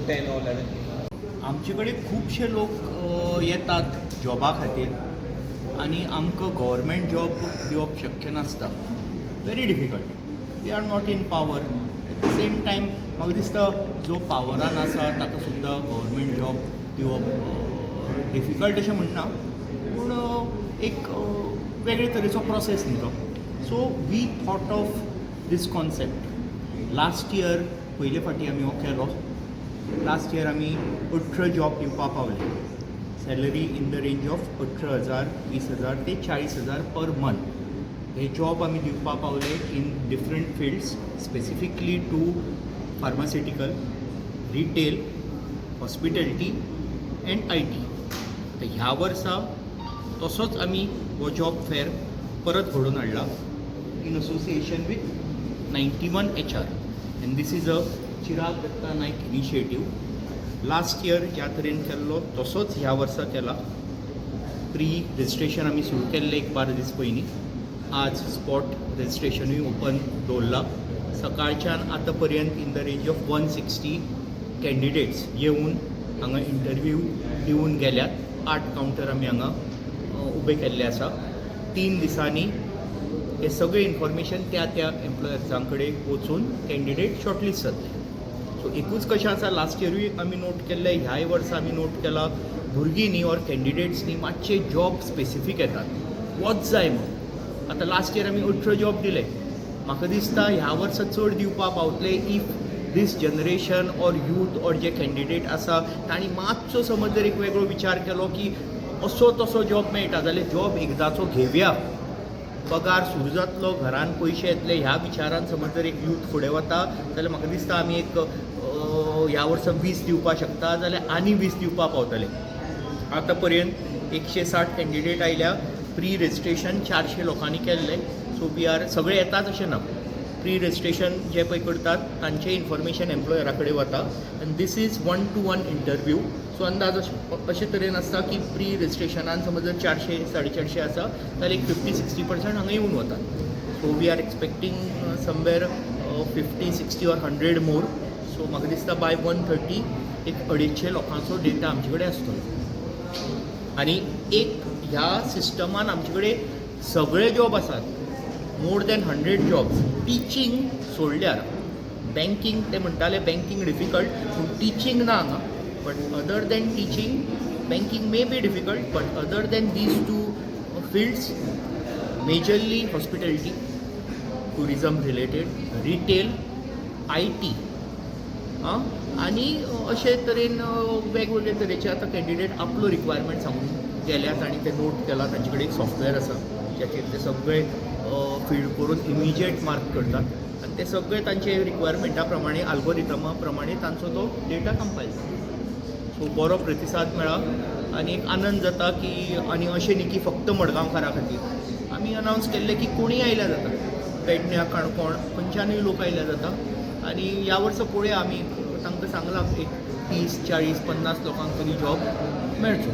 10 or 11 people? आमचे कडेन खुबशे लोक येतात जॉबा खातीर आनी आमकां गव्हर्मेंट जॉब दिवप शक्य नासता. Very difficult. We are not in power. At the same time म्हाका दिसता जो पावरान आसा ताका सुद्दां गव्हर्मेंट जॉब दिवप डिफिकल्ट अशें म्हणना, पूण एक वेगळे तरेचो प्रोसेस न्ही तो. So we thought of this concept. Last year पयले फावटी आमी हो केलो. लास्ट इयर आमी 18 जॉब दिवपा पावले. Salary in the range of 18,000, 20,000 ते 40,000 पर मंथ. हे जॉब आमी दिवपा पावले in different fields, specifically to pharmaceutical, retail, hospitality and IT. तर ह्या वर्सा तसोच आमी हो जॉब फेर परत घडोवन हाडला in association with 91 HR. And this is a Chirag Datta Nayak initiative. Last year ज्या तरेन केल्लो तसोच ह्या वर्सा केला. प्री रजिस्ट्रेशन आमी सुरू केल्लें एक 12 दीस पयलीं. आज स्पॉट रजिस्ट्रेशनूय ओपन दवरला. सकाळच्यान आतां पर्यंत in the range of 160 candidates येवन हांगा इंटरव्यू दिवन गेल्यात. 8 कावंटर आमी हांगा उबे केल्ले आसा. 3 दिसांनी हे सगळे इन्फॉर्मेशन त्या एम्प्लॉयर्सां कडेन वचून कॅन्डिडेट शॉर्टलिस्ट जातले. सो एकूच कशें आसा, लास्ट इयरूय आमी नोट केल्लें, ह्याय वर्सा आमी नोट केला, भुरगीं न्ही ऑर कॅन्डिडेट्स न्ही मातशे जॉब स्पेसिफीक येतात. वच जाय म्हूण. आतां लास्ट इयर आमी 18 जॉब दिले. म्हाका दिसता ह्या वर्सा चड दिवपा पावतले if this generation or youth or जे कॅन्डिडेट आसा तांणी मातसो समज जर एक वेगळो विचार केलो की असो तसो जॉब मेळटा जाल्यार जॉब एकदाचो घेवया, पगार सुरू जातलो, घरान पयशे येतले, ह्या विचारान समज जर एक यूथ फुडें वता जाल्यार म्हाका दिसता आमी एक ह्या वर्सा 20 दिवपा शकता जाल्यार आनी 20 दिवपा पावतले. आतां पर्यंत 160 कॅन्डिडेट आयल्या. प्री रजिस्ट्रेशन 400 लोकांनी केल्लें. सो वी आर सगळे येतात अशें ना. प्री रजिस्ट्रेशन जे पळय करतात तांचें इन्फॉर्मेशन एम्प्लॉयरा कडेन वता आनी this is 1-to-1 interview. So अंदाज अशे तरेन आसता की प्री रजिस्ट्रेशनान समज जर 400-450 आसा जाल्यार एक 50-60% हांगा येवन वतात. So we are expecting somewhere 50-60 or 100 more. So म्हाका दिसता बाय 130 एक 250 लोकांचो डेटा आमचे कडेन आसतलो. आनी एक ह्या सिस्टमान आमचे कडेन सगळे जॉब आसात. More than 100 jobs. टिचींग सोडल्यार बँकींग ते म्हणटाले बँकींग डिफिकल्ट, पूण टिचींग ना हांगा. But other than teaching, banking may be difficult, but other than these 2 fields, majorly hospitality, tourism related, retail, IT आनी अशे तरेन वेगवेगळे तरेचे आतां कॅन्डिडेट आपलो रिक्वायरमेंट सांगून गेल्यात आनी ते नोट केला. तांचे कडेन एक सॉफ्टवेअर आसा ज्याचेर ते सगळे फीड करून इमिजिएट मार्क करतात आनी ते सगळे तांचे रिक्वायरमेंटा प्रमाणे आल्गोरिथमा प्रमाणे तांचो तो डेटा कंपायल जाता. सो बरो प्रतिसाद मेळ्ळा आनी एक आनंद जाता की, आनी अशें न्ही की फक्त मडगांवकारां खातीर. आमी अनावन्स केल्लें की कोणीय आयल्या जाता, पेडण्यां, काणकोण खंयच्यानूय लोक आयल्या जाता. आनी ह्या वर्सा पळोवया, आमी तांकां सांगलां एक 30-40-50 लोकांक तरी जॉब मेळचो.